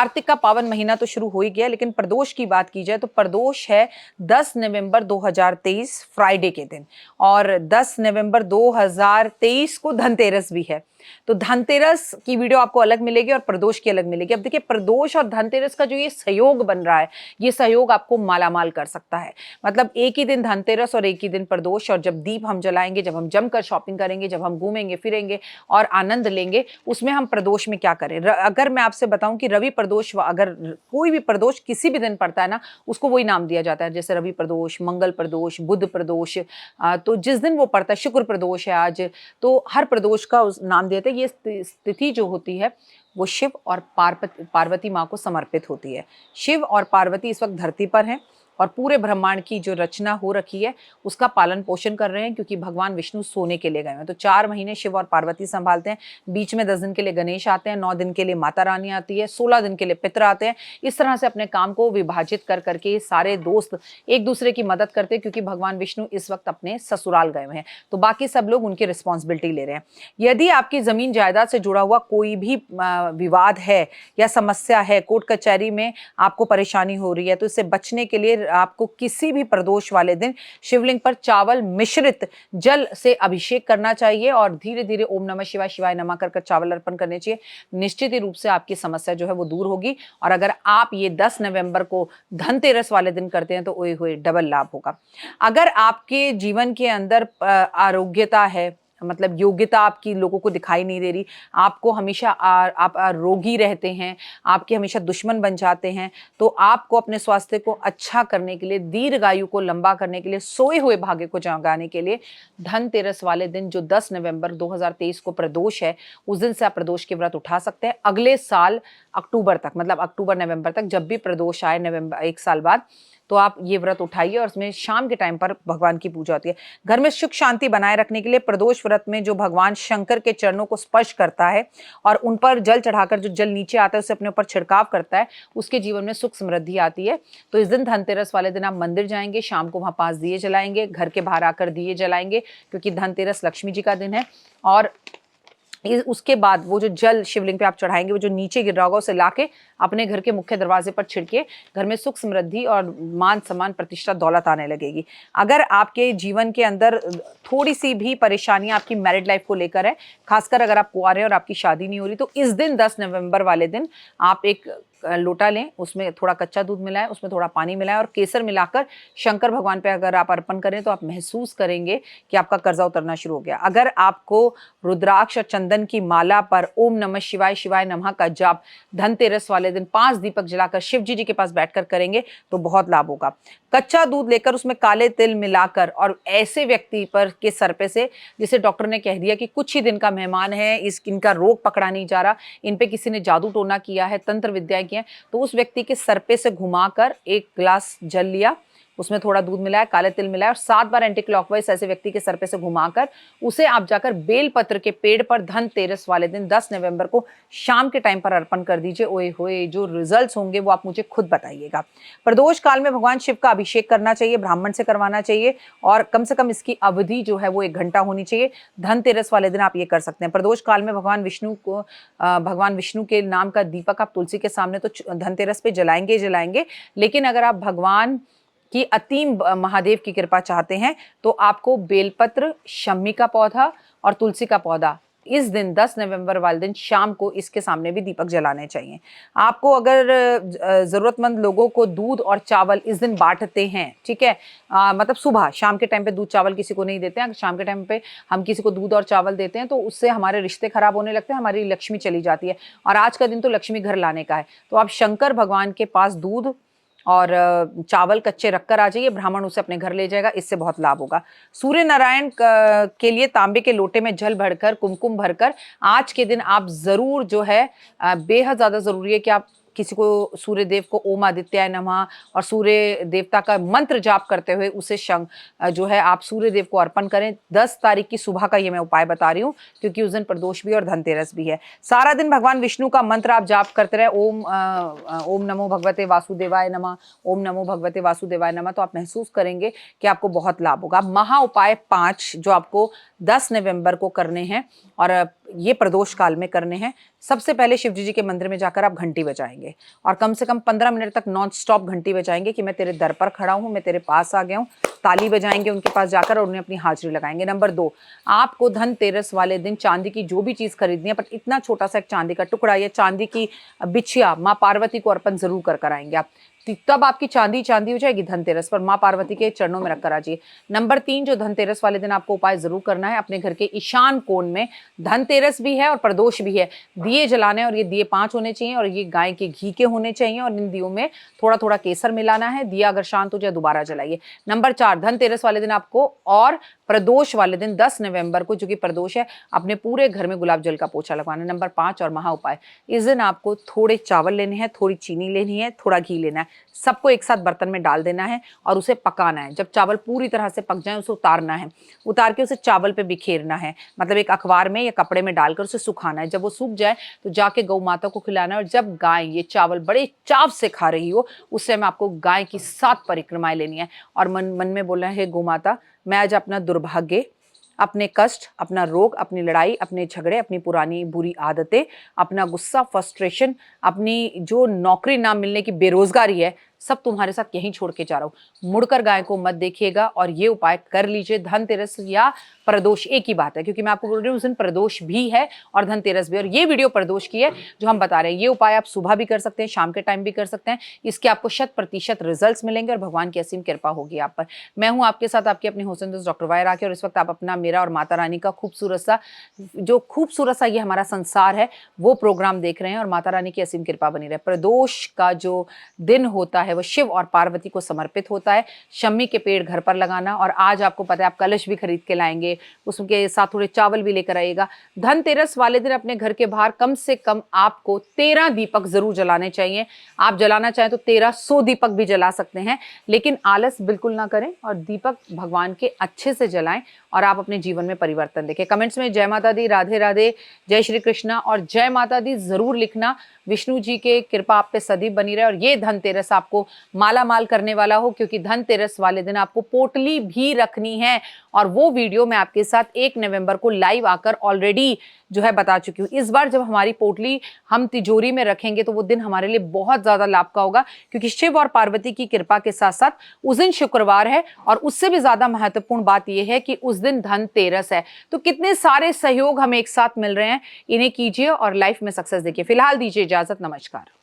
कार्तिक का पावन महीना तो शुरू हो ही गया, लेकिन प्रदोष की बात की जाए तो प्रदोष है 10 नवंबर 2023 फ्राइडे के दिन, और 10 नवंबर 2023 को धनतेरस भी है। तो धनतेरस की वीडियो आपको अलग मिलेगी और प्रदोष की अलग मिलेगी। अब देखिए, प्रदोष और धनतेरस का जो ये सहयोग बन रहा है, ये सहयोग आपको मालामाल कर सकता है। मतलब एक ही दिन धनतेरस और एक ही दिन प्रदोष, और जब दीप हम जलाएंगे, जब हम जमकर शॉपिंग करेंगे, जब हम घूमेंगे फिरेंगे और आनंद लेंगे, उसमें हम प्रदोष में क्या करें। अगर मैं आपसे बताऊं कि रवि प्रदोष, अगर कोई भी प्रदोष किसी भी दिन पड़ता है ना, उसको वही नाम दिया जाता है। जैसे रवि प्रदोष, मंगल प्रदोष, बुध प्रदोष, तो जिस दिन वो पड़ता है, शुक्र प्रदोष है आज, तो हर प्रदोष का उस नाम देते हैं। ये तिथि जो होती है वो शिव और पार्वती माँ को समर्पित होती है। शिव और पार्वती इस वक्त धरती पर हैं और पूरे ब्रह्मांड की जो रचना हो रखी है उसका पालन पोषण कर रहे हैं, क्योंकि भगवान विष्णु सोने के लिए गए हैं। तो 4 महीने शिव और पार्वती संभालते हैं, बीच में 10 दिन के लिए गणेश आते हैं, 9 दिन के लिए माता रानी आती है, 16 दिन के लिए पितर आते हैं। इस तरह से अपने काम को विभाजित कर करके सारे दोस्त एक दूसरे की मदद करते हैं, क्योंकि भगवान विष्णु इस वक्त अपने ससुराल गए हुए हैं, तो बाकी सब लोग उनकी रिस्पॉन्सिबिलिटी ले रहे हैं। यदि आपकी जमीन जायदाद से जुड़ा हुआ कोई भी विवाद है या समस्या है, कोर्ट कचहरी में आपको परेशानी हो रही है, तो इससे बचने के लिए आपको किसी भी प्रदोष वाले दिन शिवलिंग पर चावल मिश्रित जल से अभिषेक करना चाहिए और धीरे धीरे ओम नमः शिवाय शिवाय नमः कर चावल अर्पण करने चाहिए। निश्चित ही रूप से आपकी समस्या जो है वो दूर होगी। और अगर आप ये 10 नवंबर को धनतेरस वाले दिन करते हैं तो ओए होए डबल लाभ होगा। अगर आपके जीवन के अंदर आरोग्यता है, मतलब योग्यता आपकी लोगों को दिखाई नहीं दे रही, आपको हमेशा आप रोगी रहते हैं, आपके हमेशा दुश्मन बन जाते हैं, तो आपको अपने स्वास्थ्य को अच्छा करने के लिए, दीर्घायु को लंबा करने के लिए, सोए हुए भाग्य को जगाने के लिए धनतेरस वाले दिन जो 10 नवंबर 2023 को प्रदोष है, उस दिन से आप प्रदोष के व्रत उठा सकते हैं। अगले साल अक्टूबर तक, मतलब अक्टूबर नवंबर तक जब भी प्रदोष आए, नवंबर 1 साल बाद, तो आप ये व्रत उठाइए और उसमें शाम के टाइम पर भगवान की पूजा होती है। घर में सुख शांति बनाए रखने के लिए प्रदोष व्रत में जो भगवान शंकर के चरणों को स्पर्श करता है और उन पर जल चढ़ाकर जो जल नीचे आता है उसे अपने ऊपर छिड़काव करता है, उसके जीवन में सुख समृद्धि आती है। तो इस दिन धनतेरस वाले दिन आप मंदिर जाएंगे, शाम को वहां 5 दिए जलाएंगे, घर के बाहर आकर दिए जलाएंगे, क्योंकि धनतेरस लक्ष्मी जी का दिन है। और उसके बाद वो जो जल शिवलिंग पे आप चढ़ाएंगे, वो जो नीचे गिर रहा होगा उसे लाके अपने घर के मुख्य दरवाजे पर छिड़के, घर में सुख समृद्धि और मान सम्मान प्रतिष्ठा दौलत आने लगेगी। अगर आपके जीवन के अंदर थोड़ी सी भी परेशानियां आपकी मैरिड लाइफ को लेकर है, खासकर अगर आप कुंवारे हैं और आपकी शादी नहीं हो रही, तो इस दिन 10 नवंबर वाले दिन आप एक लोटा लें, उसमें थोड़ा कच्चा दूध मिलाएं, उसमें थोड़ा पानी मिलाएं और केसर मिलाकर शंकर भगवान पे अगर आप अर्पण करें तो आप महसूस करेंगे कि आपका कर्जा उतरना शुरू हो गया। अगर आपको रुद्राक्ष और चंदन की माला पर ओम नमः शिवाय शिवाय नमः का जाप धनतेरस वाले दिन 5 दीपक जलाकर शिव जी के पास बैठकर करेंगे तो बहुत लाभ होगा। कच्चा दूध लेकर उसमें काले तिल मिलाकर और ऐसे व्यक्ति पर के सर पे से, जिसे डॉक्टर ने कह दिया कि कुछ ही दिन का मेहमान है, इनका रोग पकड़ा नहीं जा रहा, इन पे किसी ने जादू टोना किया है, तंत्र विद्या किया है, तो उस व्यक्ति के सर पे से घुमाकर 1 गिलास जल लिया, उसमें थोड़ा दूध मिलाया, काले तिल मिलाया और 7 बार एंटी क्लॉकवाइज ऐसे व्यक्ति के सर पे से घुमाकर उसे आप जाकर बेलपत्र के पेड़ पर धनतेरस वाले दिन 10 नवंबर को शाम के टाइम पर अर्पण कर दीजिए। ओए होए, जो रिजल्ट्स होंगे वो आप मुझे खुद बताइएगा। प्रदोष काल में भगवान शिव का अभिषेक करना चाहिए, ब्राह्मण से करवाना चाहिए और कम से कम इसकी अवधि जो है वो 1 घंटा होनी चाहिए। धनतेरस वाले दिन आप ये कर सकते हैं। प्रदोष काल में भगवान विष्णु के नाम का दीपक आप तुलसी के सामने तो धनतेरस पे जलाएंगे, लेकिन अगर आप भगवान कि अतीम महादेव की कृपा चाहते हैं तो आपको बेलपत्र, शम्मी का पौधा और तुलसी का पौधा इस दिन 10 नवंबर वाले दिन शाम को इसके सामने भी दीपक जलाने चाहिए। आपको अगर ज़रूरतमंद लोगों को दूध और चावल इस दिन बांटते हैं, ठीक है, मतलब सुबह शाम के टाइम पे दूध चावल किसी को नहीं देते हैं। शाम के टाइम पे हम किसी को दूध और चावल देते हैं तो उससे हमारे रिश्ते खराब होने लगते हैं, हमारी लक्ष्मी चली जाती है और आज का दिन तो लक्ष्मी घर लाने का है। तो आप शंकर भगवान के पास दूध और चावल कच्चे रखकर आ जाइए, ब्राह्मण उसे अपने घर ले जाएगा, इससे बहुत लाभ होगा। सूर्य नारायण के लिए तांबे के लोटे में जल भरकर, कुमकुम भरकर आज के दिन आप जरूर जो है बेहद ज्यादा जरूरी है कि आप किसी को सूर्य देव को ओम आदित्याय नमः और सूर्य देवता का मंत्र जाप करते हुए उसे जो है आप सूर्य देव को अर्पण करें। 10 तारीख की सुबह का ये मैं उपाय बता रही हूँ क्योंकि उस दिन प्रदोष भी और धनतेरस भी है। सारा दिन भगवान विष्णु का मंत्र आप जाप करते रहे, ओम नमो भगवते वासुदेवाय नमः, ओम नमो भगवते वासुदेवाय नमः, तो आप महसूस करेंगे कि आपको बहुत लाभ होगा। महा उपाय 5 जो आपको 10 नवंबर को करने हैं और ये प्रदोष काल में करने हैं। सबसे पहले शिव जी के मंदिर में जाकर आप घंटी बजाएंगे और कम से कम 15 मिनट तक नॉन स्टॉप घंटी बजाएंगे कि मैं तेरे दर पर खड़ा हूँ, मैं तेरे पास आ गया हूँ। ताली बजाएंगे उनके पास जाकर और उन्हें अपनी हाजिरी लगाएंगे। नंबर 2, आपको धनतेरस वाले दिन चांदी की जो भी चीज़ खरीदनी है, पर इतना छोटा सा एक चांदी का टुकड़ा या चांदी की बिछिया माँ पार्वती को अर्पण जरूर कर आएंगे आप। तब आपकी चांदी चांदी हो जाएगी धनतेरस पर। माँ पार्वती के चरणों में रखकर आ जाइए। नंबर 3, जो धनतेरस वाले दिन आपको उपाय जरूर करना है, अपने घर के ईशान कोण में धनतेरस भी है और प्रदोष भी है, दिए जलाने, और ये दिए 5 होने चाहिए और ये गाय के घी के होने चाहिए और इन दियों में थोड़ा थोड़ा केसर मिलाना है। दिया अगर शांत हो जाए दोबारा जलाइए। नंबर 4, धनतेरस वाले दिन आपको और प्रदोष वाले दिन 10 नवंबर को, जो कि प्रदोष है, अपने पूरे घर में गुलाब जल का पोछा लगवाना है। नंबर 5 और महा उपाय, इस दिन आपको थोड़े चावल लेने हैं, थोड़ी चीनी लेनी है, थोड़ा घी लेना है, सबको एक साथ बर्तन में डाल देना है और उसे पकाना है। जब चावल पूरी तरह से पक जाए उसे उतारना है, उतार के उसे चावल पे बिखेरना है, मतलब एक अखबार में या कपड़े में डालकर उसे सुखाना है। जब वो सूख जाए तो जाके गौ माता को खिलाना है और जब गाय ये चावल बड़े चाव से खा रही हो उस समय आपको गाय की 7 परिक्रमाएं लेनी है और मन मन में बोलना है, गौ माता मैं आज अपना दुर्भाग्य, अपने कष्ट, अपना रोग, अपनी लड़ाई, अपने झगड़े, अपनी पुरानी बुरी आदतें, अपना गुस्सा, फ्रस्ट्रेशन, अपनी जो नौकरी ना मिलने की बेरोजगारी है, सब तुम्हारे साथ यहीं छोड़ के जा रहा हूँ। मुड़कर गाय को मत देखिएगा और ये उपाय कर लीजिए। धनतेरस या प्रदोष एक ही बात है, क्योंकि मैं आपको बोल रही हूँ उस दिन प्रदोष भी है और धनतेरस भी, और ये वीडियो प्रदोष की है जो हम बता रहे हैं। ये उपाय आप सुबह भी कर सकते हैं, शाम के टाइम भी कर सकते हैं। इसके आपको 100% रिजल्ट्स मिलेंगे और भगवान की असीम कृपा होगी आप पर। मैं हूँ आपके साथ आपकी अपनी होसन दोस्त डॉक्टर वाई राखी, और इस वक्त आप अपना, मेरा और माता रानी का खूबसूरत सा ये हमारा संसार है वो प्रोग्राम देख रहे हैं और माता रानी की असीम कृपा बनी रहे। प्रदोष का जो दिन होता है वो शिव और पार्वती को समर्पित होता है। शम्मी के पेड़ घर पर लगाना, और आज आपको पता है आप कलश भी खरीद के लाएंगे, उसके साथ थोड़े चावल भी लेकर आइएगा। धनतेरस वाले दिन अपने घर के बाहर कम से कम आपको 13 दीपक जरूर जलाने चाहिए। आप जलाना चाहें तो 1300 दीपक भी जला सकते हैं, लेकिन आलस बिल्कुल ना करें और दीपक भगवान के अच्छे से जलाएं और आप अपने जीवन में परिवर्तन देखें। कमेंट्स में जय माता दी, राधे राधे, जय श्री कृष्णा और जय माता दी जरूर लिखना। विष्णु जी के कृपा आप पे सदैव बनी रहे और ये धनतेरस आपको माला माल करने वाला हो, क्योंकि धनतेरस वाले दिन आपको पोटली भी रखनी है और वो वीडियो मैं आपके साथ 1 नवंबर को लाइव आकर ऑलरेडी जो है बता चुकी हूँ। इस बार जब हमारी पोटली हम तिजोरी में रखेंगे तो वो दिन हमारे लिए बहुत ज्यादा लाभ का होगा, क्योंकि शिव और पार्वती की कृपा के साथ साथ उस दिन शुक्रवार है और उससे भी ज्यादा महत्वपूर्ण बात यह है कि उस दिन धनतेरस है। तो कितने सारे सहयोग हमें एक साथ मिल रहे हैं, इन्हें कीजिए और लाइफ में सक्सेस देखिए। फिलहाल दीजिए इजाजत, नमस्कार।